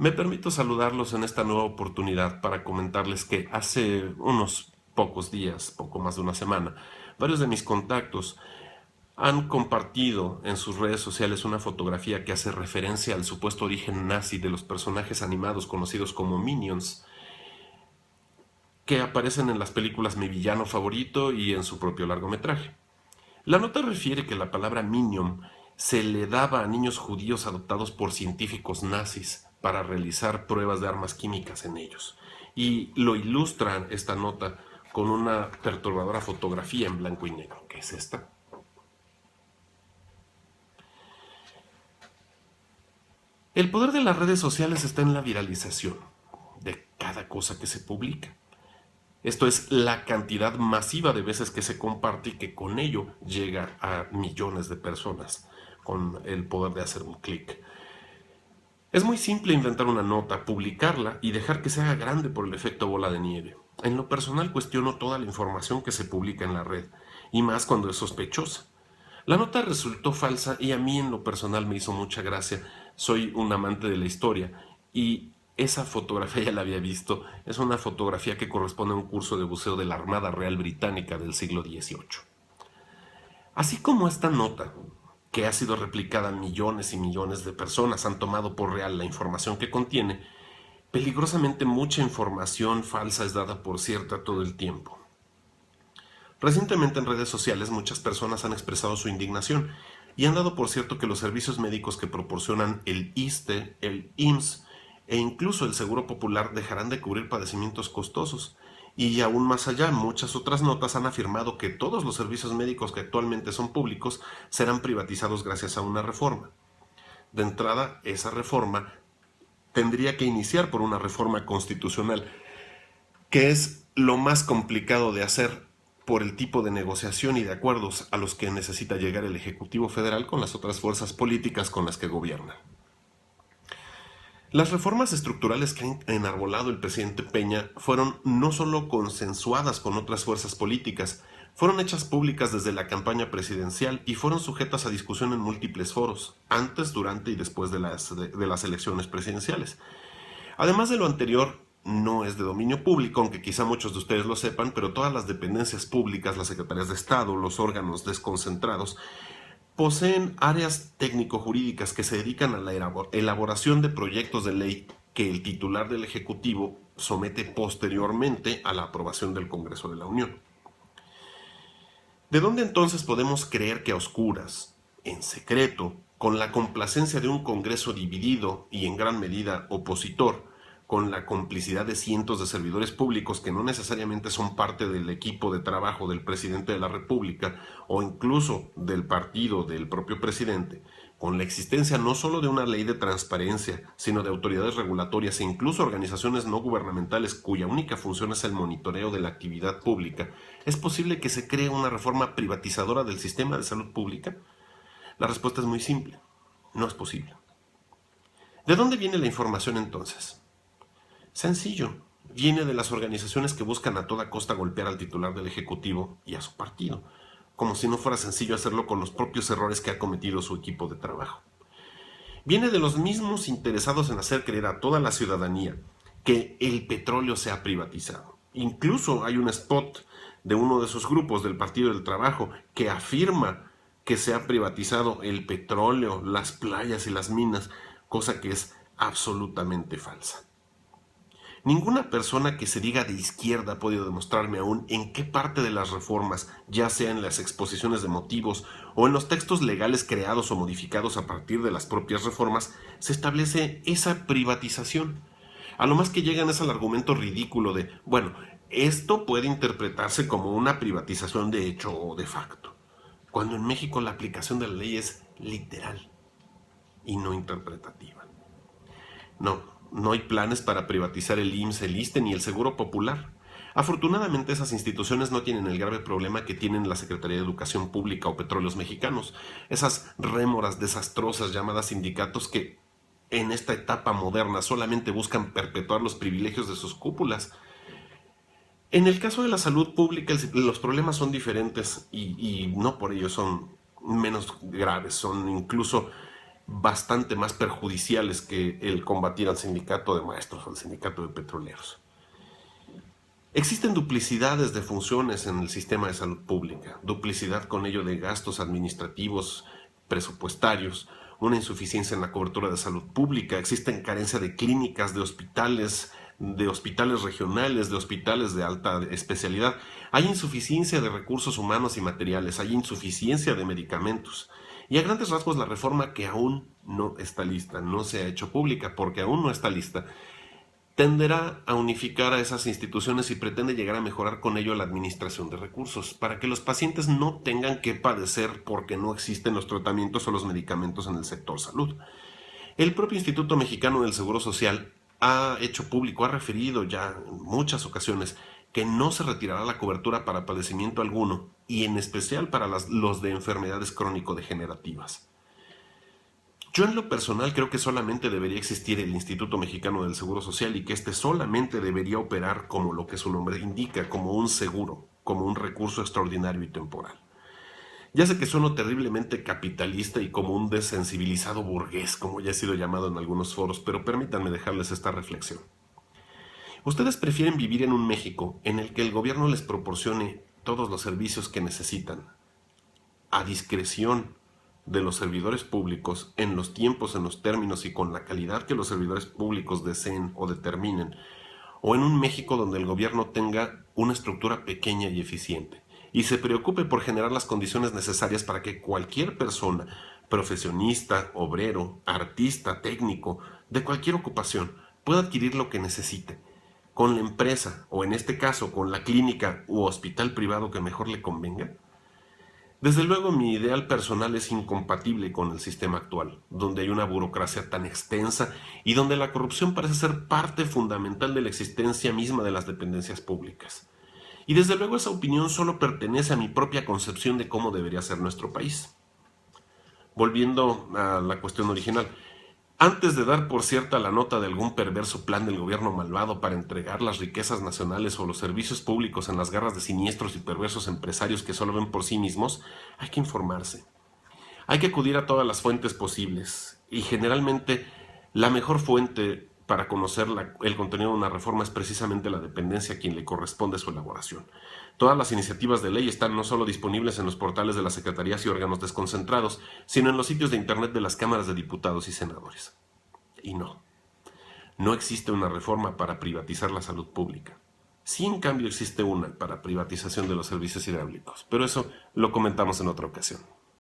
Me permito saludarlos en esta nueva oportunidad para comentarles que hace unos pocos días, poco más de una semana, varios de mis contactos han compartido en sus redes sociales una fotografía que hace referencia al supuesto origen nazi de los personajes animados conocidos como Minions, que aparecen en las películas Mi villano favorito y en su propio largometraje. La nota refiere que la palabra Minion se le daba a niños judíos adoptados por científicos nazis para realizar pruebas de armas químicas en ellos. Y lo ilustra esta nota con una perturbadora fotografía en blanco y negro, que es esta. El poder de las redes sociales está en la viralización de cada cosa que se publica. Esto es la cantidad masiva de veces que se comparte y que con ello llega a millones de personas con el poder de hacer un clic. Es muy simple inventar una nota, publicarla y dejar que se haga grande por el efecto bola de nieve. En lo personal cuestiono toda la información que se publica en la red, y más cuando es sospechosa. La nota resultó falsa y a mí en lo personal me hizo mucha gracia. Soy un amante de la historia y esa fotografía ya la había visto. Es una fotografía que corresponde a un curso de buceo de la Armada Real Británica del siglo XVIII. Así como esta nota, que ha sido replicada millones y millones de personas, han tomado por real la información que contiene, peligrosamente mucha información falsa es dada por cierta todo el tiempo. Recientemente en redes sociales muchas personas han expresado su indignación y han dado por cierto que los servicios médicos que proporcionan el ISSSTE, el IMSS e incluso el Seguro Popular dejarán de cubrir padecimientos costosos. Y aún más allá, muchas otras notas han afirmado que todos los servicios médicos que actualmente son públicos serán privatizados gracias a una reforma. De entrada, esa reforma tendría que iniciar por una reforma constitucional, que es lo más complicado de hacer por el tipo de negociación y de acuerdos a los que necesita llegar el Ejecutivo Federal con las otras fuerzas políticas con las que gobierna. Las reformas estructurales que ha enarbolado el presidente Peña fueron no solo consensuadas con otras fuerzas políticas, fueron hechas públicas desde la campaña presidencial y fueron sujetas a discusión en múltiples foros, antes, durante y después de las elecciones presidenciales. Además de lo anterior, no es de dominio público, aunque quizá muchos de ustedes lo sepan, pero todas las dependencias públicas, las secretarías de Estado, los órganos desconcentrados, poseen áreas técnico-jurídicas que se dedican a la elaboración de proyectos de ley que el titular del Ejecutivo somete posteriormente a la aprobación del Congreso de la Unión. ¿De dónde entonces podemos creer que a oscuras, en secreto, con la complacencia de un Congreso dividido y en gran medida opositor, con la complicidad de cientos de servidores públicos que no necesariamente son parte del equipo de trabajo del presidente de la República o incluso del partido del propio presidente, con la existencia no solo de una ley de transparencia, sino de autoridades regulatorias e incluso organizaciones no gubernamentales cuya única función es el monitoreo de la actividad pública, ¿es posible que se cree una reforma privatizadora del sistema de salud pública? La respuesta es muy simple, no es posible. ¿De dónde viene la información entonces? Sencillo, viene de las organizaciones que buscan a toda costa golpear al titular del Ejecutivo y a su partido, como si no fuera sencillo hacerlo con los propios errores que ha cometido su equipo de trabajo. Viene de los mismos interesados en hacer creer a toda la ciudadanía que el petróleo se ha privatizado. Incluso hay un spot de uno de sus grupos del Partido del Trabajo que afirma que se ha privatizado el petróleo, las playas y las minas, cosa que es absolutamente falsa. Ninguna persona que se diga de izquierda ha podido demostrarme aún en qué parte de las reformas, ya sea en las exposiciones de motivos o en los textos legales creados o modificados a partir de las propias reformas, se establece esa privatización. A lo más que llegan es al argumento ridículo de, bueno, esto puede interpretarse como una privatización de hecho o de facto, cuando en México la aplicación de la ley es literal y no interpretativa. No hay planes para privatizar el IMSS, el ISSSTE ni el Seguro Popular. Afortunadamente esas instituciones no tienen el grave problema que tienen la Secretaría de Educación Pública o Petróleos Mexicanos, esas rémoras desastrosas llamadas sindicatos que en esta etapa moderna solamente buscan perpetuar los privilegios de sus cúpulas. En el caso de la salud pública los problemas son diferentes y no por ello son menos graves, son incluso bastante más perjudiciales que el combatir al sindicato de maestros o al sindicato de petroleros. Existen duplicidades de funciones en el sistema de salud pública, duplicidad con ello de gastos administrativos, presupuestarios, una insuficiencia en la cobertura de salud pública, existen carencia de clínicas, de hospitales regionales, de hospitales de alta especialidad, hay insuficiencia de recursos humanos y materiales, hay insuficiencia de medicamentos. Y a grandes rasgos la reforma que aún no está lista, no se ha hecho pública porque aún no está lista, tenderá a unificar a esas instituciones y pretende llegar a mejorar con ello la administración de recursos, para que los pacientes no tengan que padecer porque no existen los tratamientos o los medicamentos en el sector salud. El propio Instituto Mexicano del Seguro Social ha hecho público, ha referido ya en muchas ocasiones que no se retirará la cobertura para padecimiento alguno, y en especial para los de enfermedades crónico-degenerativas. Yo en lo personal creo que solamente debería existir el Instituto Mexicano del Seguro Social y que éste solamente debería operar como lo que su nombre indica, como un seguro, como un recurso extraordinario y temporal. Ya sé que sueno terriblemente capitalista y como un desensibilizado burgués, como ya he sido llamado en algunos foros, pero permítanme dejarles esta reflexión. ¿Ustedes prefieren vivir en un México en el que el gobierno les proporcione todos los servicios que necesitan, a discreción de los servidores públicos, en los tiempos, en los términos y con la calidad que los servidores públicos deseen o determinen, o en un México donde el gobierno tenga una estructura pequeña y eficiente y se preocupe por generar las condiciones necesarias para que cualquier persona, profesionista, obrero, artista, técnico, de cualquier ocupación, pueda adquirir lo que necesite, con la empresa o en este caso con la clínica u hospital privado que mejor le convenga? Desde luego mi ideal personal es incompatible con el sistema actual, donde hay una burocracia tan extensa y donde la corrupción parece ser parte fundamental de la existencia misma de las dependencias públicas. Y desde luego esa opinión solo pertenece a mi propia concepción de cómo debería ser nuestro país. Volviendo a la cuestión original, antes de dar por cierta la nota de algún perverso plan del gobierno malvado para entregar las riquezas nacionales o los servicios públicos en las garras de siniestros y perversos empresarios que solo ven por sí mismos, hay que informarse. Hay que acudir a todas las fuentes posibles y generalmente la mejor fuente para conocer el contenido de una reforma es precisamente la dependencia a quien le corresponde su elaboración. Todas las iniciativas de ley están no solo disponibles en los portales de las secretarías y órganos desconcentrados, sino en los sitios de internet de las cámaras de diputados y senadores. Y no existe una reforma para privatizar la salud pública. Sí, en cambio, existe una para privatización de los servicios hidráulicos, pero eso lo comentamos en otra ocasión.